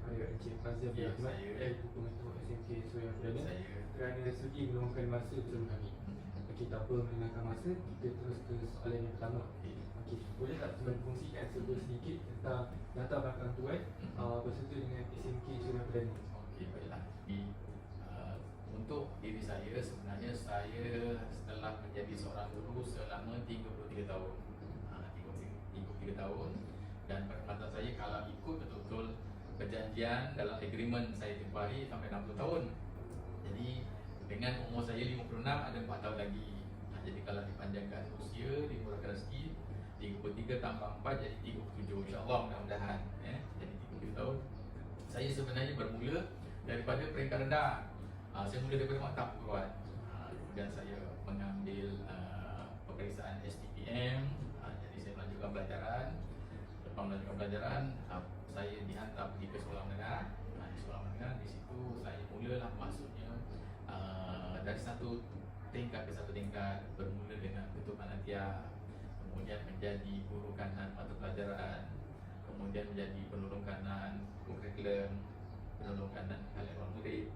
kepada Encik Fazil bin Ahmad, iaitu pengetua SMK Suria Perdana, kerana sudi meluangkan masa bersama kami. Okey, tanpa melengahkan masa, kita terus ke soalan yang pertama. Okey, boleh tak tuan kongsikan sedikit tentang latar belakang tuan berserta dengan SMK Suria Perdana? Okey, baiklah. Untuk diri saya, sebenarnya saya setelah menjadi seorang guru selama 33 tahun. 33 tahun, dan pengamatan saya kalau ikut betul-betul perjanjian dalam agreement saya tempoh hari sampai 60 tahun. Jadi dengan umur saya 56, ada 4 tahun lagi. Jadi kalau dipanjangkan usia, dimurahkan rezeki, 33 tambah 4 jadi 37, insyaAllah, mudah-mudahan jadi 37 tahun. Saya sebenarnya bermula daripada peringkat rendah. Saya mula daripada maktab perguruan. Kemudian saya mengambil peperiksaan STPM. Jadi saya melanjutkan pelajaran. Lepas melanjutkan pelajaran, saya dihantar pergi ke sekolah menengah. Di sekolah menengah, di situ saya mulalah masuknya dari satu tingkat ke satu tingkat, bermula dengan ketua panitia, kemudian menjadi guru kanan mata pelajaran, kemudian menjadi penolong kanan kurikulum, penolong kanan halaman murid,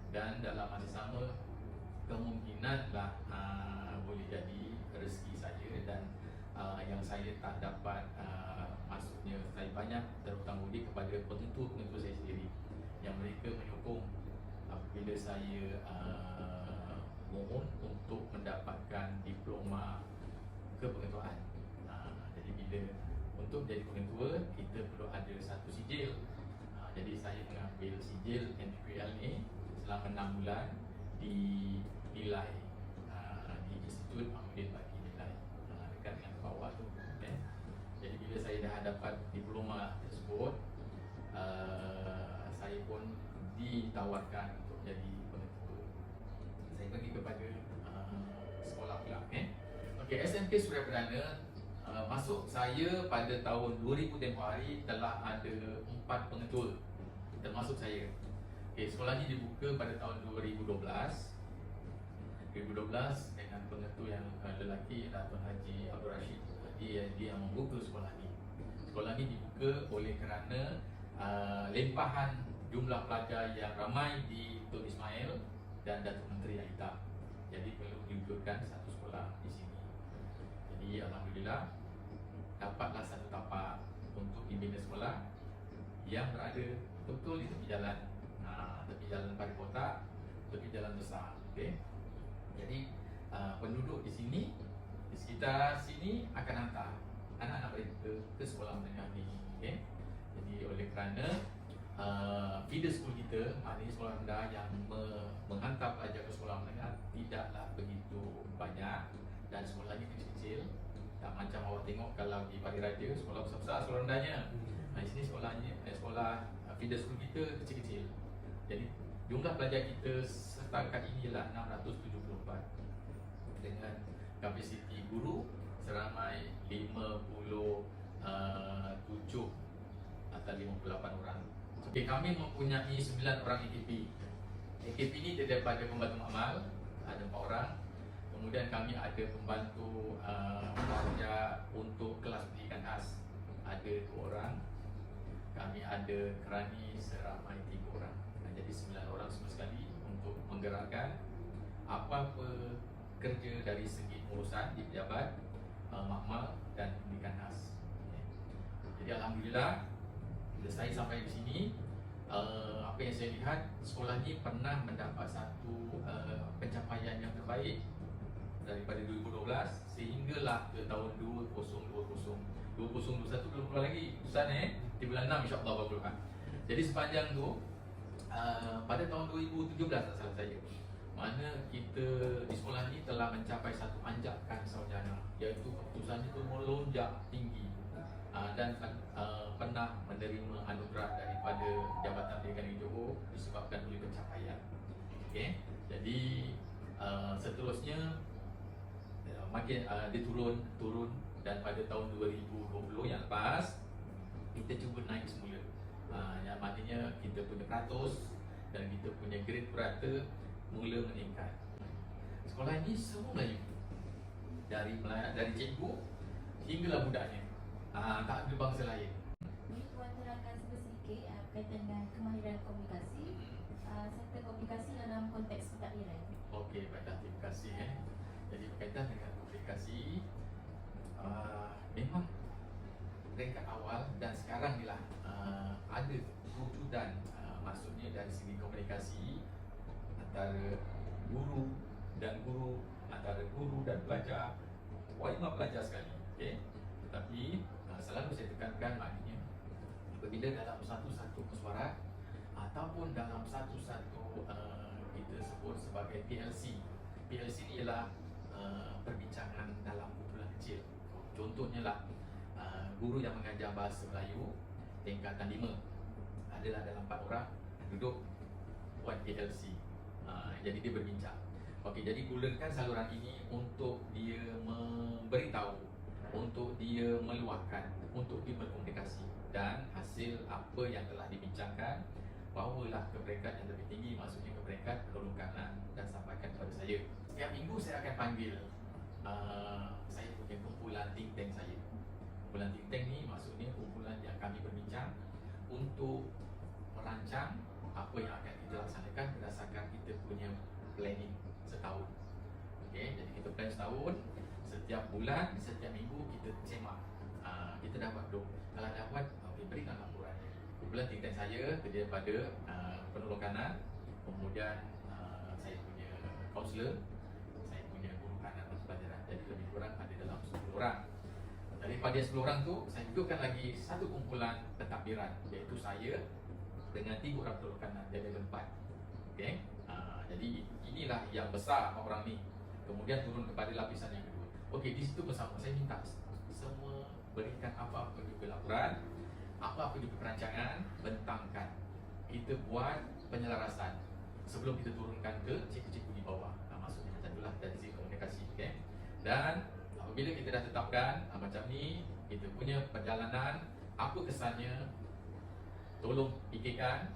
dan dalam masa sama kemungkinanlah boleh jadi rezeki saya, dan yang saya tak dapat maksudnya saya banyak terhutang budi kepada penentu saya sendiri yang mereka menyokong apabila saya mohon untuk mendapatkan diploma kepengetuaan. Jadi bila untuk jadi pengetua, kita perlu ada satu sijil. Jadi saya mengambil sijil NPPL ni selama 6 bulan di nilai di Institut Ahmadiyah bagi nilai dekat dengan bawah tu. Jadi bila saya dah dapat diploma tersebut, saya pun ditawarkan untuk jadi pengetua. Saya pergi kepada sekolah pula. Okey, SMK Suria Perdana, masuk saya pada tahun 2000 tempoh hari telah ada 4 pengetua termasuk saya. Okey, sekolah ini dibuka pada tahun 2012 dengan pengetua yang lelaki, Tuan Haji Abdul Rashid. Dia yang membuka sekolah ini. Sekolah ini dibuka oleh kerana limpahan jumlah pelajar yang ramai di Tun Ismail dan Datuk Menteri yang hitam. Jadi perlu diwujudkan satu sekolah di sini. Jadi alhamdulillah dapatlah satu tapak untuk dibina sekolah yang berada betul di tepi jalan, tepi jalan Pari Kotak, tepi jalan besar. Okey. Jadi penduduk di sini, di sekitar sini akan hantar anak-anak mereka ke sekolah menengah ni. Okey. Jadi oleh kerana feeder school kita, maknanya sekolah rendah yang menghantar pelajar ke sekolah menengah tidaklah begitu banyak, dan sekolah ni kecil-kecil. Tak macam awak tengok kalau di Pari Raja, sekolah besar-besar sekolah rendahnya. Di sini sekolah feeder school kita kecil-kecil. Jadi jumlah pelajar kita setakat ini ialah 674 dengan kapasiti guru seramai 57 atau 58 orang. Okay, kami mempunyai 9 orang AKP. AKP ini daripada pembantu makmal, ada 4 orang. Kemudian kami ada pembantu pelajar untuk kelas pendidikan khas, ada 2 orang. Kami ada kerani seramai 3 orang. Jadi 9 orang semua sekali untuk menggerakkan apa-apa kerja dari segi urusan di pejabat, makmal dan pendidikan khas. Jadi alhamdulillah, bila saya sampai di sini, apa yang saya lihat, sekolah ini pernah mendapat satu pencapaian yang terbaik daripada 2012 sehinggalah ke tahun 2020. 2021 belum keluar lagi Ustaz di bulan 6 insya-Allah baru keluar. Jadi sepanjang tu pada tahun 2017 tak salah saya, mana kita di sekolah ni telah mencapai satu anjakan sarjana, iaitu keputusan itu melonjak tinggi, dan pernah menerima anugerah daripada Jabatan Pendidikan Negeri Johor disebabkan oleh pencapaian. Okey, jadi seterusnya makin dia turun, dan pada tahun 2020 yang lepas kita cuba naik semula. Yang maknanya kita punya peratus dan kita punya grade purata mula meningkat. Sekolah ini semua Melayu, dari cikgu hinggalah budaknya, tak ada bangsa lain. Boleh tuan terangkan sedikit berkaitan dengan kemahiran komunikasi, serta komunikasi dalam konteks pentakbiran. Okey, baiklah, terima kasih. Jadi berkaitan dengan komunikasi, memang peringkat awal dan sekarang ni lah ada wujudan, maksudnya dari segi komunikasi antara guru dan guru, antara guru dan pelajar, wajib pelajar sekali. Okey, tetapi selalu saya tekankan, maknanya apabila dalam satu-satu mesyuarat ataupun dalam satu-satu kita sebut sebagai PLC. PLC ni ialah perbincangan dalam kumpulan kecil. Contohnya lah, guru yang mengajar bahasa Melayu tingkatan 5 adalah dalam 4 orang duduk buat PLC. Jadi dia berbincang. Okey, jadi gunakan saluran ini untuk dia memberitahu, untuk dia meluahkan, untuk dia berkomunikasi, dan hasil apa yang telah dibincangkan bawalah ke peringkat yang lebih tinggi, maksudnya ke peringkat kelulukanan, dan sampaikan kepada saya. Setiap minggu saya akan panggil saya punya kumpulan think tank saya. Kumpulan think tank ni maksudnya kumpulan yang kami berbincang untuk merancang apa yang akan kita laksanakan berdasarkan kita punya planning setahun. Okey, jadi kita plan setahun, setiap bulan, setiap minggu kita semak. Kita dapat kalau dapat, okey, berikan laporan. Kumpulan think tank saya terdiri daripada penolong kanan, kemudian saya punya kaunselor, saya punya guru kanan dan pelajaran. Jadi lebih kurang ada dalam 10 orang. Daripada 10 orang tu, saya hidupkan lagi satu kumpulan pentadbiran, iaitu saya dengan 3 orang penolong kanan, jadi ada 4. Okey, jadi inilah yang besar orang ni. Kemudian turun kepada lapisan yang kedua. Okey, di situ bersama saya minta semua berikan apa-apa juga laporan, apa-apa juga perancangan, bentangkan. Kita buat penyelarasan sebelum kita turunkan ke cikgu-cikgu di bawah. Maksudnya macam itulah dari segi komunikasi. Okay? Dan apabila kita dah tetapkan macam ni, kita punya perjalanan, apa kesannya, tolong fikirkan,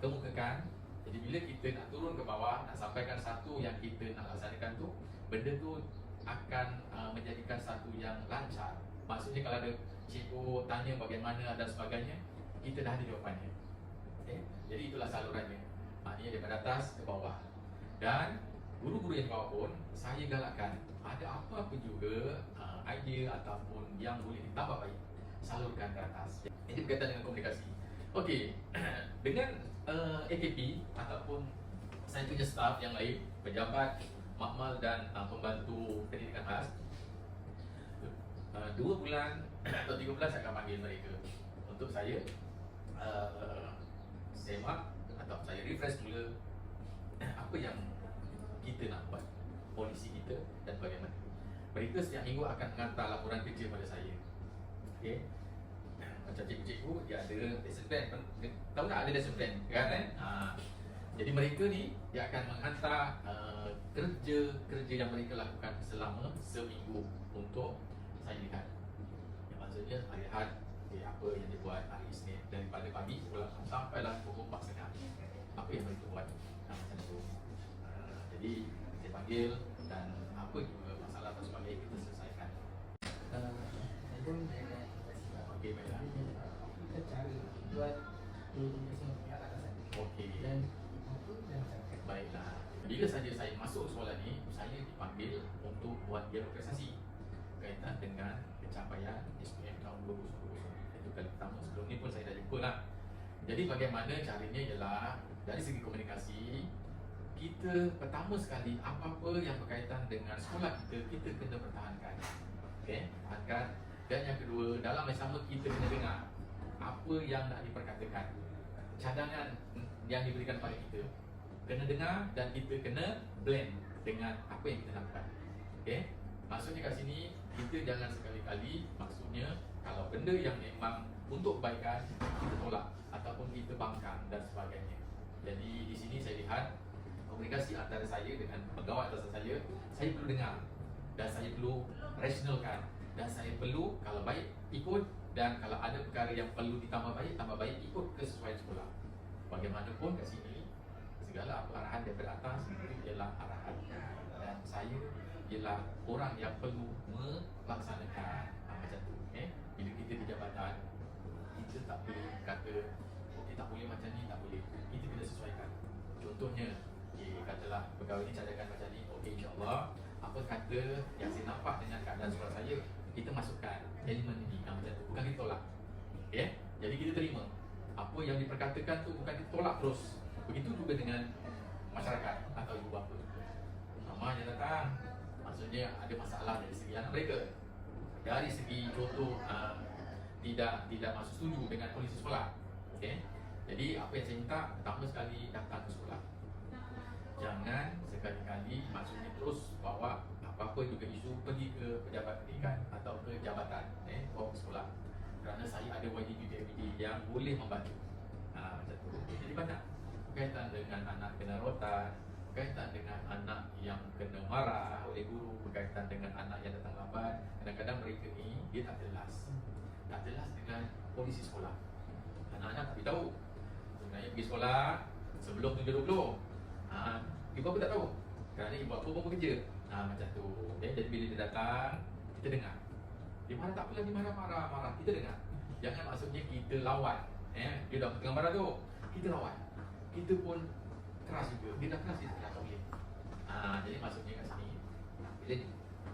kemukakan. Jadi bila kita nak turun ke bawah, nak sampaikan satu yang kita nak laksanakan tu, benda tu akan menjadikan satu yang lancar. Maksudnya kalau ada cikgu tanya bagaimana dan sebagainya, kita dah ada jawapannya. Okay? Jadi itulah salurannya. Maknanya daripada atas ke bawah. Dan guru-guru yang bawah pun saya galakkan, ada apa-apa juga idea ataupun yang boleh ditambah baik, salurkan ke atas. Ini berkaitan dengan komunikasi. Okey, dengan AKP ataupun saya punya staff yang lain, pejabat, makmal dan pembantu pendidikan khas, 2 bulan atau 3 bulan saya akan panggil mereka untuk saya semak atau saya refresh mula apa yang kita nak buat, polisi kita dan bagaimana. Mereka setiap minggu akan menghantar laporan kerja pada saya. Okey, macam cikgu-cikgu dia ada lesson plan, tahu tak ada lesson plan kan? Jadi mereka ni dia akan menghantar kerja-kerja yang mereka lakukan selama seminggu untuk saya lihat. Yang maksudnya hari Ahad, apa yang dia buat hari Isnin, daripada pagi pulang sampailah pukul 4.30, apa yang mereka buat, macam tu. Jadi saya panggil dan apa juga masalah dan sebagainya kita selesaikan. Saya pun dengan Okey, baiklah. kita cari buat komunikasi yang atasan. Okey. Dan apa dan cakap. Baiklah. Bila saja saya masuk soalan ni, saya dipanggil untuk buat dialog prestasi berkaitan dengan pencapaian SPM tahun 2020. Itu kali pertama. Sebelum ni pun saya dah jumpa lah. Jadi bagaimana caranya ialah dari segi komunikasi, kita pertama sekali apa-apa yang berkaitan dengan sekolah kita, kita kena pertahankan. Okey, pertahankan. Dan yang kedua, dalam yang sama kita kena dengar apa yang nak diperkatakan, cadangan yang diberikan pada kita, kena dengar dan kita kena blend dengan apa yang kita lakukan. Okey, maksudnya kat sini kita jangan sekali-kali, maksudnya kalau benda yang memang untuk kebaikan kita tolak ataupun kita bangkang dan sebagainya. Jadi di sini saya lihat komunikasi antara saya dengan pegawai atasan saya perlu dengar dan saya perlu rasionalkan dan saya perlu kalau baik ikut, dan kalau ada perkara yang perlu ditambah baik, tambah baik, ikut kesesuaian sekolah. Bagaimanapun kat sini segala apa arahan daripada atas itu ialah arahan, dan saya ialah orang yang perlu melaksanakan macam tu. Bila kita di jabatan, kita tak boleh kata okey tak contohnya, katalah pegawai ni cadangkan macam ni, okey insyaAllah apa kata yang saya nampak dengan keadaan sekolah saya, kita masukkan elemen ini, macam tu, bukan kita tolak. Okay? Jadi kita terima apa yang diperkatakan tu, bukan kita tolak terus. Begitu juga dengan masyarakat atau ibu bapa. Mama yang datang, maksudnya ada masalah dari segi anak mereka, dari segi contoh tidak masuk setuju dengan polisi sekolah. Okay? Jadi apa yang saya minta, pertama sekali datang ke sekolah. Jangan sekali-kali maksudnya terus bawa apa-apa juga isu pergi ke pejabat pendidikan atau ke jabatan, bawa ke sekolah. Kerana saya ada YDP yang boleh membantu. Macam tu. Jadi banyak berkaitan dengan anak kena rotan, berkaitan dengan anak yang kena marah oleh guru, berkaitan dengan anak yang datang lambat. Kadang-kadang mereka ni dia tak jelas dengan polisi sekolah. Anak-anak tak beritahu sebenarnya pergi sekolah sebelum 7.20. Ibu bapa tak tahu kerana ibu bapa pun bekerja. Macam tu. Jadi bila dia datang, kita dengar. Dia marah tak apalah, dia marah, kita dengar. Jangan maksudnya kita lawan. Dia dah tengah marah tu, kita lawan. Kita pun keras juga. Dia dah keras, kita tak boleh. Jadi maksudnya kat sini, bila dia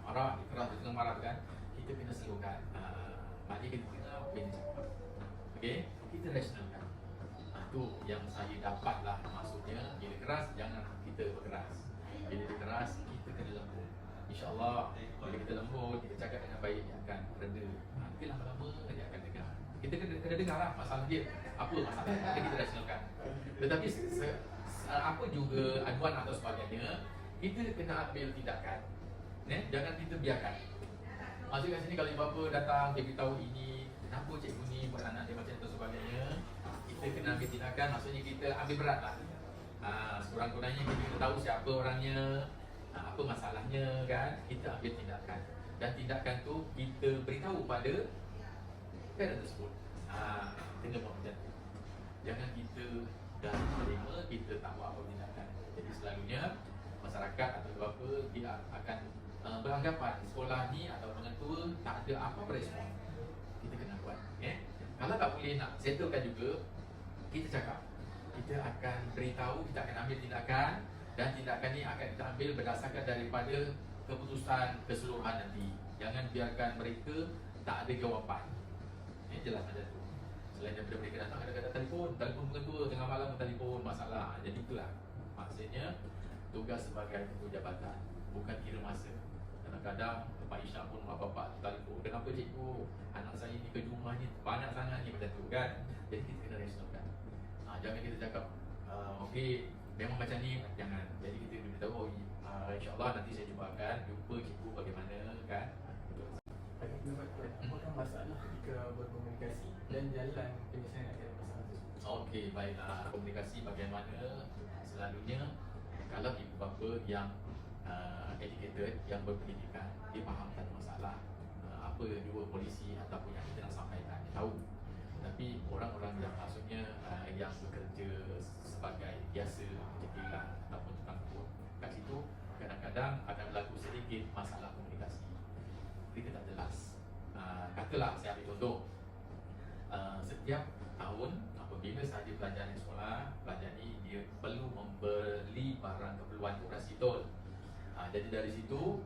marah, dia keras, dia tengah marah tu kan, kita kena slowkan. Maknanya kita dengar apa yang dia cakap. Okay? Kita rationalkan. Tu yang saya dapatlah, maksudnya bila keras, jangan kita berkeras. Bila dia keras, kita kena lembut. InsyaAllah bila kita lembut, kita cakap dengan baik, dia akan reda. Nanti lama-lama dia akan dengar. Kita kena dengar lah masalah dia, apa masalah dia, kita rasionalkan. Tetapi apa juga aduan atau sebagainya, kita kena ambil tindakan. Jangan kita biarkan. Maksudnya kat sini kalau ibu bapa datang, dia beritahu ini, kenapa cikgu ni buat anak dia macam tu sebagainya, kita kena ambil tindakan. Maksudnya kita ambil berat lah. Sekurang-kurangnya kita tahu siapa orangnya, apa masalahnya kan, kita ambil tindakan. Dan tindakan tu kita beritahu pada parent tersebut. Kena buat macam tu. Jangan kita dah terima, kita tak buat apa tindakan. Jadi selalunya masyarakat atau apa, dia akan beranggapan sekolah ni atau pengetua tak ada apa-apa respon. Kita kena buat. Kalau tak boleh nak settlekan juga, kita cakap, kita akan beritahu, kita akan ambil tindakan. Dan tindakan ni akan kita ambil berdasarkan daripada keputusan keseluruhan nanti. Jangan biarkan mereka tak ada jawapan. Jelas macam tu. Selain daripada mereka datang, kadang-kadang telefon pengetua tengah malam telefon masalah. Jadi itulah maksudnya tugas sebagai ketua jabatan, bukan kira masa. Kadang-kadang Pak Isyam pun mak bapak telefon, kenapa cikgu, anak saya ni kerja rumah ni banyak sangat ni, macam tu kan. Jadi kita kena rasionalkan. Jangan kita cakap okey, memang macam ni, jangan. Jadi kita beritahu, insyaAllah nanti saya jumpa cikgu bagaimana kan. Bagi pendapat tuan, apakah masalah jika berkomunikasi dan jalan penyelesaian akan masalah tersebut? Okey, baiklah. Komunikasi bagaimana, selalunya kalau ibu bapa yang educated, yang berpendidikan, dia faham tak ada masalah apa dua polisi ataupun yang kita nak sampaikan, dia tahu. Tapi orang-orang yang maksudnya yang bekerja sebagai biasa, pencekilan ataupun tukang kebun, kat situ kadang-kadang akan berlaku sedikit masalah komunikasi. Kita tak jelas. Katalah saya ambil contoh, setiap tahun apabila sahaja pelajar di sekolah, pelajar ni dia perlu membeli barang keperluan operasi tol. Jadi dari situ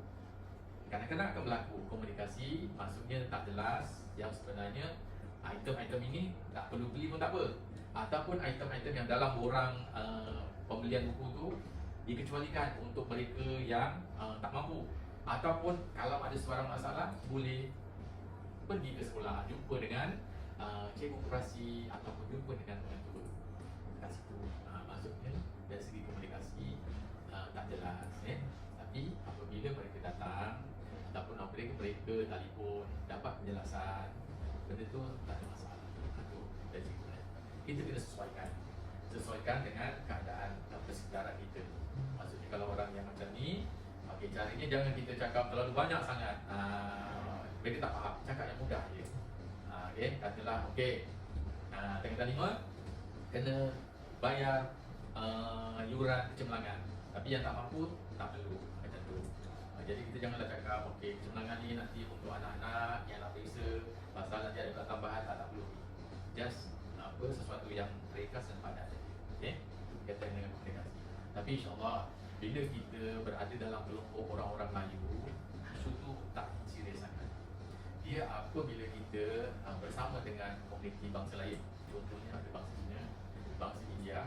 kadang-kadang akan berlaku komunikasi, maksudnya tak jelas, yang sebenarnya item-item ini tak perlu beli pun tak apa. Ataupun item-item yang dalam borang pembelian buku tu dikecualikan untuk mereka yang tak mampu. Ataupun kalau ada sebarang masalah, boleh pergi ke sekolah, jumpa dengan cikgu koperasi ataupun jumpa dengan pengetua. Kat situ maksudnya dari segi komunikasi tak jelas. Tapi apabila mereka datang ataupun apabila mereka telefon dapat penjelasan, benda tu tak ada masalah. Itu dari segi kita kena sesuaikan dengan keadaan persekitaran kita. Maksudnya kalau orang yang macam ni, okey, caranya jangan kita cakap terlalu banyak sangat. Mereka tak faham, cakap yang mudah je. Okey, katalah okey, tanggal 5 kena bayar yuran kecemerlangan, tapi yang tak mampu tak perlu, macam tu. Jadi kita janganlah cakap okey, kecemerlangan ni nanti untuk anak-anak yang nak periksa, pasal nanti ada berat tambahan, tak perlu. Just sesuatu yang ringkas dan padat. Okey, berkaitan dengan komunikasi. Tapi insyaAllah bila kita berada dalam kelompok orang-orang Melayu, isu tu tak serius sangat. Dia apabila kita bersama dengan komuniti bangsa lain, contohnya ada bangsa Cina, bangsa India,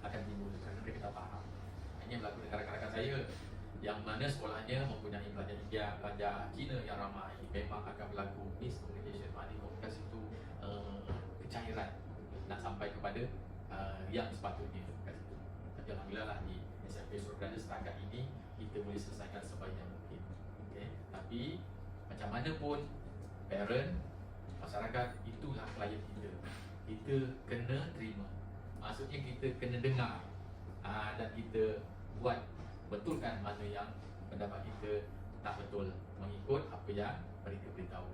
akan timbul kerana mereka tak faham. Ini berlaku dengan rakan-rakan saya yang mana sekolahnya mempunyai pelajar India, pelajar Cina yang ramai, memang akan berlaku miscommunication. Maknanya komunikasi itu kecairan nak sampai kepada yang sepatutnya kat situ. Tapi alhamdulillah lah di SMP Suruh setakat ini kita boleh selesaikan sebaik yang mungkin. Okay? Tapi macam mana pun parent, masyarakat itulah klien kita. Kita kena terima. Maksudnya kita kena dengar dan kita buat betulkan mana yang pendapat kita tak betul, mengikut apa yang mereka beritahu.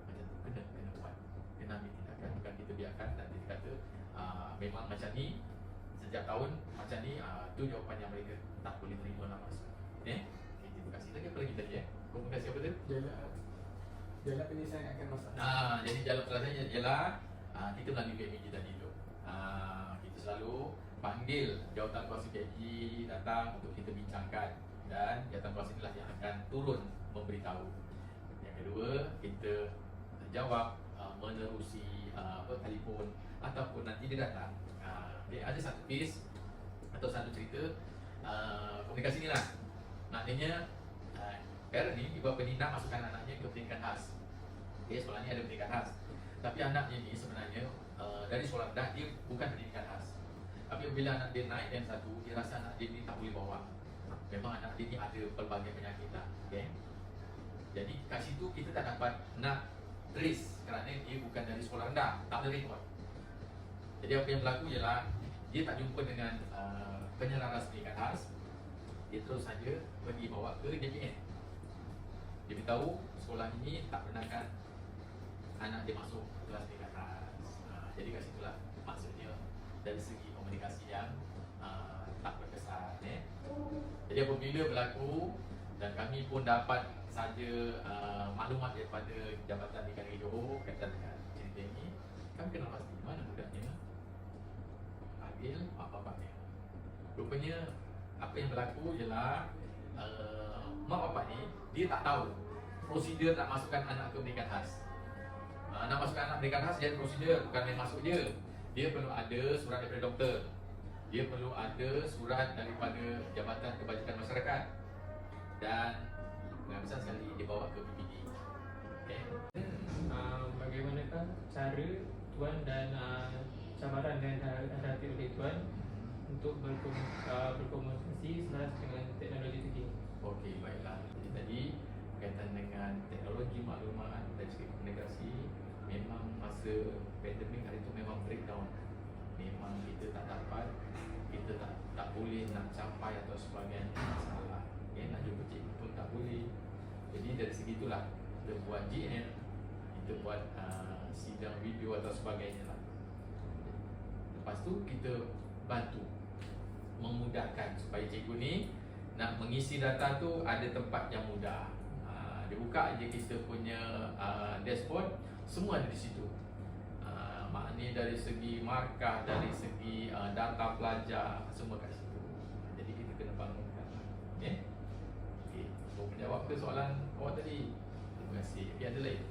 Macam tu kena buat, kena ambil tindakan. Bukan kita biarkan dan kita kata memang macam ni setiap tahun macam ni, tu jawapan yang mereka tak boleh terima lah maksud. Okay, terima kasih. Lagi apa lagi tadi komunikasi apa tu? Jalan penyelesaian akan masalah. Jadi jalan penyelesaiannya ialah kita melalui PMG tadi tu. Kita selalu panggil jawatan kuasa PMG datang untuk kita bincangkan, dan jawatan kuasa inilah yang akan turun memberitahu. Yang kedua, kita jawab menerusi telefon ataupun nanti dia datang. Dia ada satu kes atau satu cerita komunikasi ni lah. Maknanya parent ni, ibu bapa ni nak masukkan anaknya ke pendidikan khas. Okay, sekolah ni ada pendidikan khas. Tapi anaknya ni sebenarnya dari sekolah rendah dia bukan pendidikan khas. Tapi bila anak dia naik dan satu, dia rasa anak dia ni tak boleh bawa. Memang anak dia ni ada pelbagai penyakit lah. Okay? Jadi kat situ kita tak dapat nak trace kerana dia bukan dari sekolah rendah, tak ada rekod. Jadi apa yang berlaku ialah dia tak jumpa dengan penyelaras pendidikan khas. Dia terus saja pergi bawa ke JPN. Dia beritahu sekolah ini tak benarkan anak dia masuk kelas pendidikan khas. Jadi kat situlah maksudnya dari segi komunikasi yang tak berkesan. Jadi apabila berlaku dan kami pun dapat saja maklumat daripada Jabatan Pendidikan Negeri Johor kaitan dengan cerita ini, kami kena pasti mana budaknya, panggil mak bapaknya. Rupanya apa yang berlaku ialah mak bapak ni dia tak tahu prosedur nak masukkan anak ke pendidikan khas. Nak masukkan anak pendidikan khas dia ada prosedur, bukan main masuk je. Dia perlu ada surat daripada doktor. Dia perlu ada surat daripada Jabatan Kebajikan Masyarakat. Dan dengan besar sekali dia bawa ke PPD. Okay. Bagaimanakah cara Tuan dan cabaran dan hadapi oleh Tuan untuk berkomunikasi selaras dengan teknologi terkini? Okey, baiklah. Jadi tadi berkaitan dengan teknologi maklumat dan segi komunikasi, memang masa pandemik hari itu memang breakdown. Memang kita tak dapat, kita tak boleh nak capai atau sebagainya, masalah. Okay, nak jumpa cikgu pun tak boleh. Jadi dari segi itulah kita buat GM, kita buat sidang video atau sebagainya lah. Lepas tu kita bantu memudahkan supaya cikgu ni nak mengisi data tu ada tempat yang mudah. Dia buka je kita punya dashboard, semua ada di situ. Maknanya dari segi markah, dari segi data pelajar, semua kat situ. Jadi kita kena bangunkan. Okay? Okay. So, menjawab ke soalan awak tadi? Terima kasih. Okay, ada lain?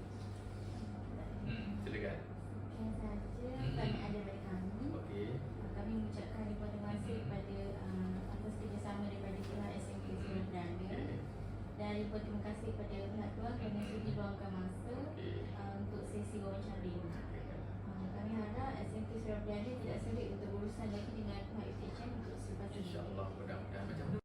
Silakan. Sekian saja banyak ada dari kami. Okey. Kami mengucapkan ribuan terima kasih kepada atas kerjasama daripada pihak SMP Suruh Okay. dan ribuan terima kasih kepada pihak Tuan kerana sudi luangkan masa untuk sesi wawancara ini. Kami harap SMP Suruh tidak sulit untuk berurusan lagi dengan pihak UTHM untuk selepas ini. InsyaAllah mudah-mudahan macam